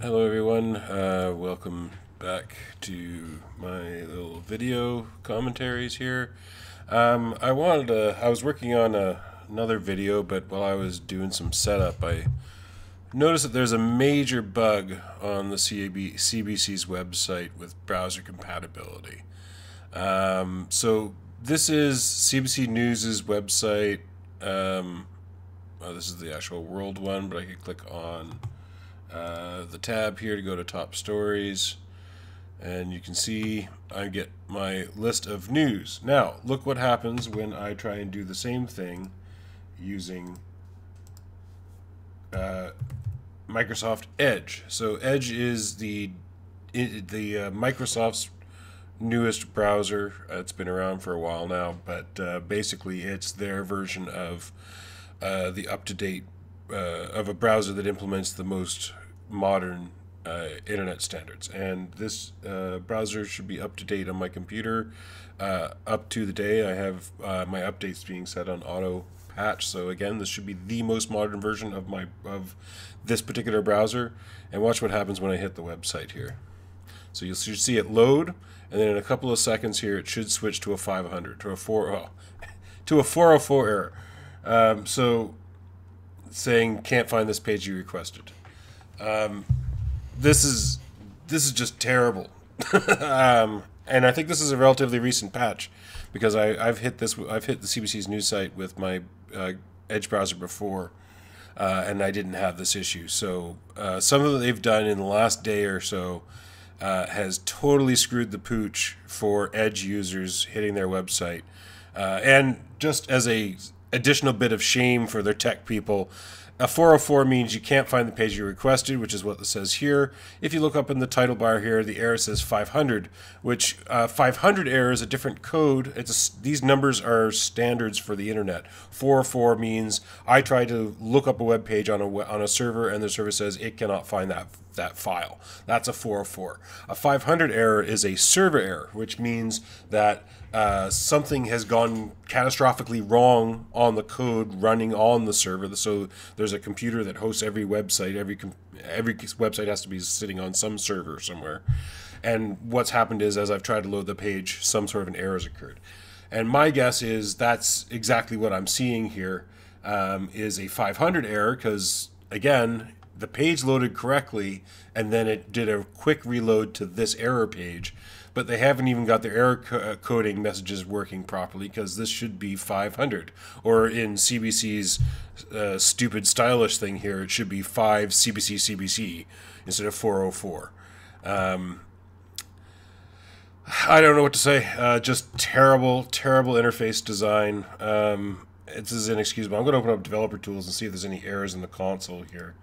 Hello everyone, welcome back to my little video commentaries here. I was working on another video, but while I was doing some setup, I noticed that there's a major bug on the CBC's website with browser compatibility. So this is CBC News's website. This is the actual world one, but I could click on the tab here to go to top stories, and you can see I get my list of news. Now look what happens when I try and do the same thing using Microsoft Edge. So Edge is the Microsoft's newest browser. It's been around for a while now, but basically it's their version of the up-to-date of a browser that implements the most modern internet standards. And this browser should be up to date on my computer up to the day. I have my updates being set on auto patch. So again, this should be the most modern version of this particular browser. And watch what happens when I hit the website here. So you'll see it load, and then in a couple of seconds here, it should switch to a 500 to a 404 error. So saying can't find this page you requested. This is just terrible. And I think this is a relatively recent patch, because I've hit the CBC's news site with my Edge browser before, and I didn't have this issue. So something that they've done in the last day or so has totally screwed the pooch for Edge users hitting their website. And just as a additional bit of shame for their tech people, a 404 means you can't find the page you requested, which is what it says here. If you look up in the title bar here, the error says 500, which 500 error is a different code. These numbers are standards for the internet. 404 means I try to look up a web page on a server, and the server says it cannot find that file. That's a 404. A 500 error is a server error, which means that something has gone catastrophically wrong on the code running on the server. So there's a computer that hosts every website. Every website has to be sitting on some server somewhere. And what's happened is, as I've tried to load the page, some sort of an error has occurred. And my guess is that's exactly what I'm seeing here, is a 500 error, because, again, the page loaded correctly, and then it did a quick reload to this error page. But they haven't even got their error coding messages working properly, because this should be 500. Or in CBC's stupid stylish thing here, it should be 5 CBC CBC instead of 404. I don't know what to say. Just terrible, terrible interface design. This is inexcusable. I'm going to open up Developer Tools and see if there's any errors in the console here,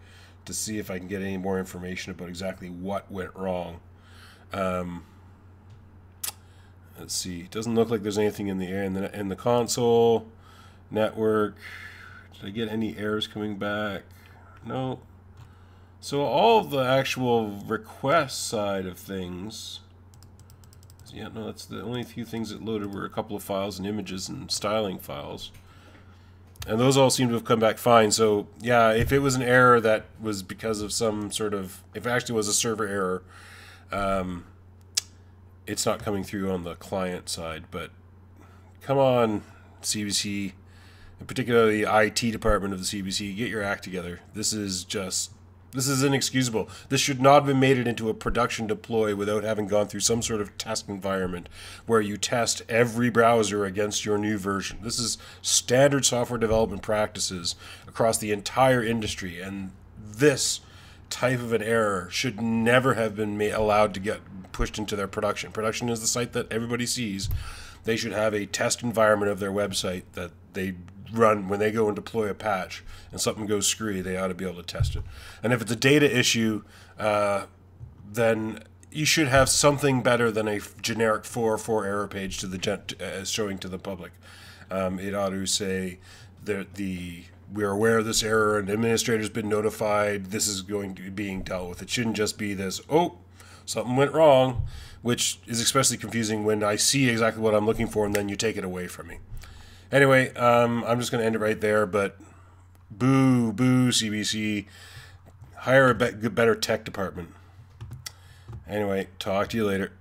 to see if I can get any more information about exactly what went wrong. Let's see. It doesn't look like there's anything in the console network. Did I get any errors coming back? No. So all of the actual request side of things. Yeah, no, that's the only few things that loaded were a couple of files and images and styling files. And those all seem to have come back fine. So yeah, if it was an error that was because of some sort of, if it actually was a server error, it's not coming through on the client side. But come on, CBC, in particular the IT department of the CBC, get your act together. This is inexcusable. This should not have been made it into a production deploy without having gone through some sort of test environment where you test every browser against your new version. This is standard software development practices across the entire industry, and this type of an error should never have been allowed to get pushed into their production. Production is the site that everybody sees. They should have a test environment of their website that they run when they go and deploy a patch, and something goes screwy, they ought to be able to test it. And if it's a data issue, then you should have something better than a generic 404 error page to the showing to the public. It ought to say that we are aware of this error and the administrator's been notified. This is going to be being dealt with. It shouldn't just be this, oh, something went wrong, which is especially confusing when I see exactly what I'm looking for and then you take it away from me. Anyway, I'm just going to end it right there, but boo, boo, CBC. Hire a better tech department. Anyway, talk to you later.